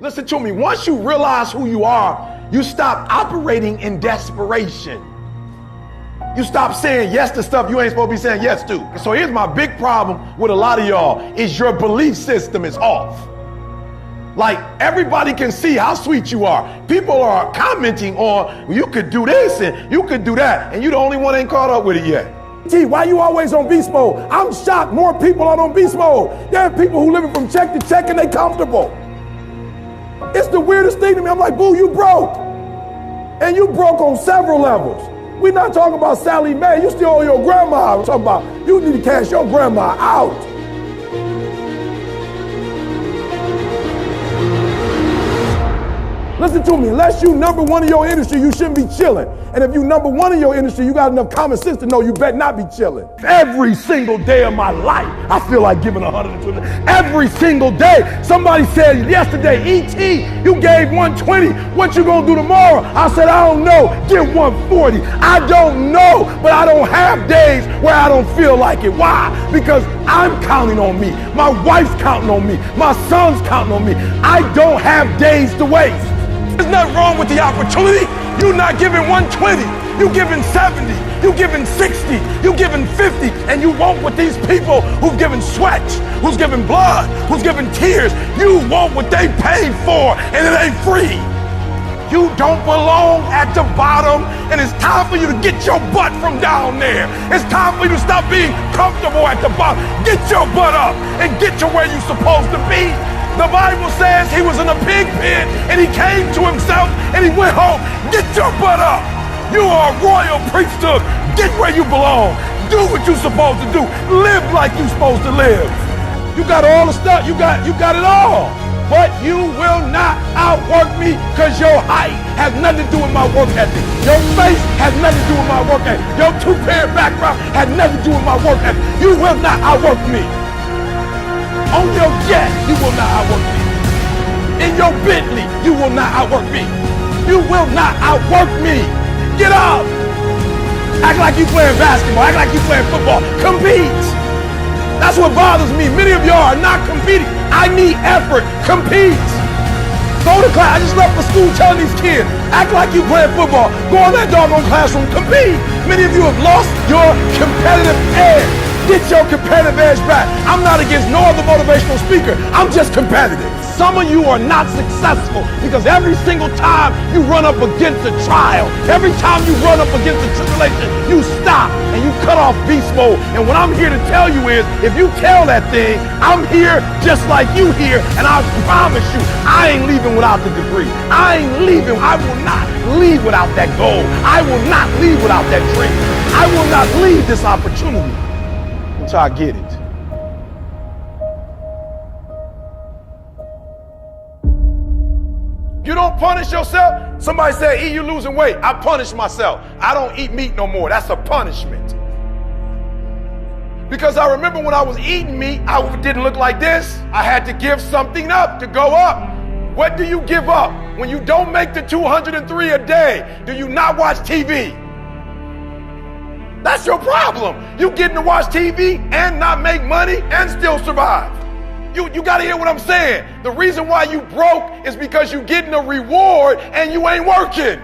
Listen to me. Once you realize who you are, you stop operating in desperation. You stop saying yes to stuff you ain't supposed to be saying yes to. So here's my big problem with a lot of y'all is your belief system is off. Like everybody can see how sweet you are. People are commenting on, well, you could do this and you could do that, and you the only one ain't caught up with it yet. Gee, why you always on beast mode? I'm shocked more people are on beast mode. There are people who living from check to check and they comfortable. It's the weirdest thing to me. I'm like, boo, you broke. And you broke on several levels. We're not talking about Sally Mae. You still owe your grandma. We're talking about you need to cash your grandma out. Listen to me, unless you number one in your industry, you shouldn't be chilling. And if you number one in your industry, you got enough common sense to know you better not be chilling. Every single day of my life, I feel like giving 120. Every single day. Somebody said yesterday, E.T., you gave 120. What you gonna do tomorrow? I said, I don't know. Give 140. I don't know, but I don't have days where I don't feel like it. Why? Because I'm counting on me. My wife's counting on me. My son's counting on me. I don't have days to waste. There's nothing wrong with the opportunity. You're not giving 120. You're giving 70. You're giving 60. You're giving 50. And you want what these people who've given sweat, who's given blood, who's given tears, you want what they paid for, and it ain't free. You don't belong at the bottom, and it's time for you to get your butt from down there. It's time for you to stop being comfortable at the bottom. Get your butt up and get to where you're supposed to be. The Bible says he was in a pig pen and he came to himself and he went home. Get your butt up. You are a royal priesthood. Get where you belong. Do what you're supposed to do. Live like you're supposed to live. You got all the stuff. You got it all. But you will not outwork me because your height has nothing to do with my work ethic. Your face has nothing to do with my work ethic. Your two-parent background has nothing to do with my work ethic. You will not outwork me. On your jet, you will not outwork me. In your Bentley, you will not outwork me. You will not outwork me. Get up. Act like you playing basketball. Act like you playing football. Compete. That's what bothers me. Many of y'all are not competing. I need effort. Compete. Go to class. I just left for school telling these kids, act like you playing football. Go in that doggone classroom. Compete. Many of you have lost your competitive edge. Get your competitive edge back. I'm not against no other motivational speaker. I'm just competitive. Some of you are not successful because every single time you run up against a trial, every time you run up against a tribulation, you stop and you cut off beast mode. And what I'm here to tell you is, if you tell that thing, I'm here just like you here, and I promise you, I ain't leaving without the degree. I ain't leaving. I will not leave without that goal. I will not leave without that dream. I will not leave this opportunity until I get it. You don't punish yourself. Somebody said, E, you losing weight. I punish myself. I don't eat meat no more. That's a punishment. Because I remember when I was eating meat, I didn't look like this. I had to give something up to go up. What do you give up? When you don't make the 203 a day, do you not watch TV? That's your problem. You getting to watch TV and not make money and still survive. You got to hear what I'm saying. The reason why you broke is because you getting a reward and you ain't working.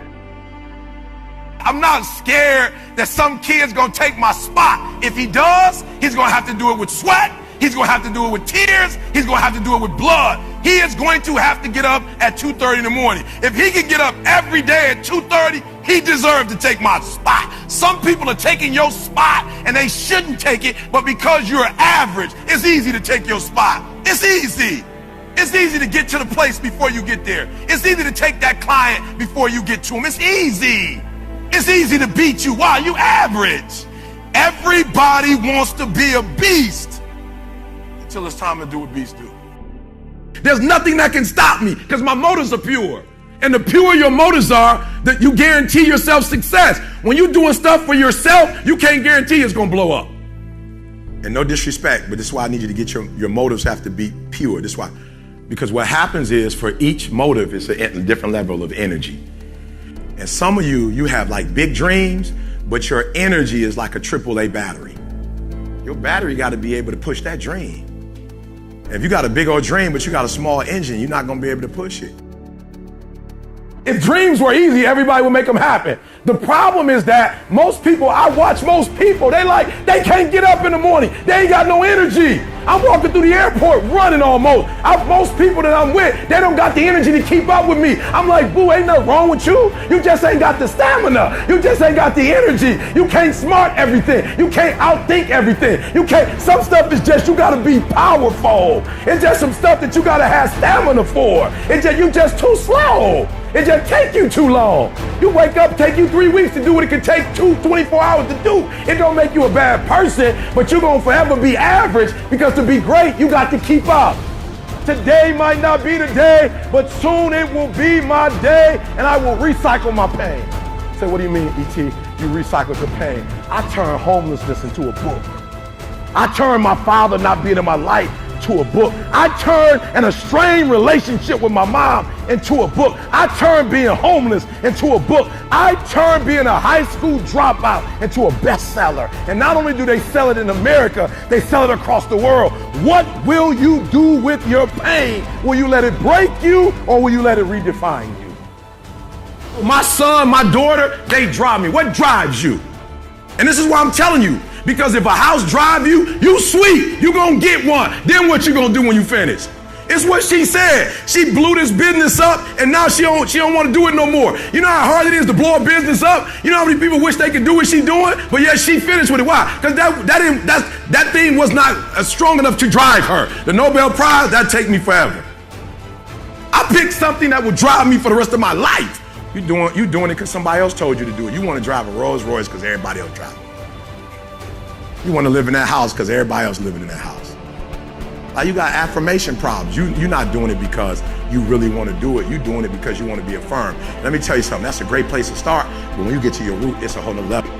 I'm not scared that some kid's going to take my spot. If he does, he's going to have to do it with sweat. He's going to have to do it with tears. He's going to have to do it with blood. He is going to have to get up at 2:30 in the morning. If he can get up every day at 2:30, he deserves to take my spot. Some people are taking your spot and they shouldn't take it, but because you're average, it's easy to take your spot. It's easy. It's easy to get to the place before you get there. It's easy to take that client before you get to him. It's easy. It's easy to beat you. Why? You average. Everybody wants to be a beast until it's time to do what beasts do. There's nothing that can stop me because my motives are pure. And the purer your motives are, that you guarantee yourself success. When you're doing stuff for yourself, you can't guarantee it's going to blow up. And no disrespect, but this is why I need you to get your motives have to be pure. This is why. Because what happens is for each motive, it's a different level of energy. And some of you have like big dreams, but your energy is like a AAA battery. Your battery got to be able to push that dream. If you got a big old dream, but you got a small engine, you're not gonna be able to push it. If dreams were easy, everybody would make them happen. The problem is that most people, I watch most people, they can't get up in the morning. They ain't got no energy. I'm walking through the airport running almost. Most people that I'm with, they don't got the energy to keep up with me. I'm like, boo, ain't nothing wrong with you. You just ain't got the stamina. You just ain't got the energy. You can't smart everything. You can't outthink everything. Some stuff is just, you gotta be powerful. It's just some stuff that you gotta have stamina for. You just too slow. It just take you too long. You wake up, take you 3 weeks to do what it could take 24 hours to do. It don't make you a bad person, but you're gonna forever be average, because to be great, you got to keep up. Today might not be the day, but soon it will be my day, and I will recycle my pain. Say, what do you mean, E.T.? You recycled your pain. I turned homelessness into a book. I turned my father not being in my life to a book. I turned an estranged relationship with my mom into a book. I turned being homeless into a book. I turned being a high school dropout into a bestseller. And not only do they sell it in America, they sell it across the world. What will you do with your pain? Will you let it break you, or will you let it redefine you? My son, my daughter, they drive me. What drives you? And this is why I'm telling you, because if a house drive you, you sweet, you gonna get one. Then what you gonna do when you finish? It's what she said. She blew this business up, and now she don't want to do it no more. You know how hard it is to blow a business up? You know how many people wish they could do what she doing? But yet she finished with it. Why? Because that thing was not strong enough to drive her. The Nobel Prize, that'd take me forever. I picked something that would drive me for the rest of my life. You doing it because somebody else told you to do it. You want to drive a Rolls Royce because everybody else drives it. You want to live in that house because everybody else living in that house. Like, you got affirmation problems. You're not doing it because you really want to do it. You're doing it because you want to be affirmed. Let me tell you something. That's a great place to start. But when you get to your root, it's a whole nother level.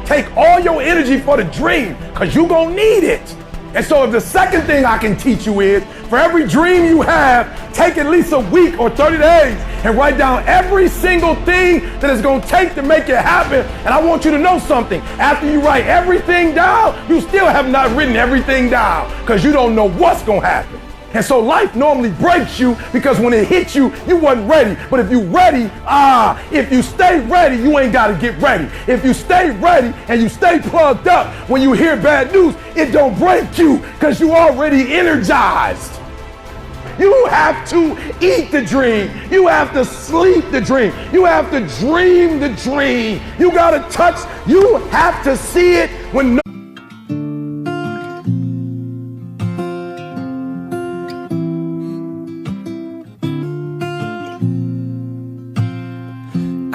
Take all your energy for the dream, because you're going to need it. And so if the second thing I can teach you is, for every dream you have, take at least a week or 30 days and write down every single thing that it's going to take to make it happen. And I want you to know something. After you write everything down, you still have not written everything down, because you don't know what's going to happen. And so life normally breaks you, because when it hits you, you wasn't ready. But if you ready, if you stay ready, you ain't got to get ready. If you stay ready and you stay plugged up, when you hear bad news, it don't break you, because you already energized. You have to eat the dream. You have to sleep the dream. You have to dream the dream. You got to touch. You have to see it when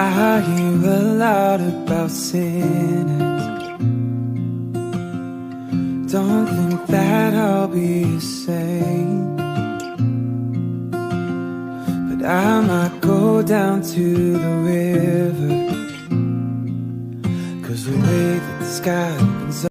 I hear a lot about sinners. Don't think that I'll be the same, but I might go down to the river, 'cause the way that the sky opens up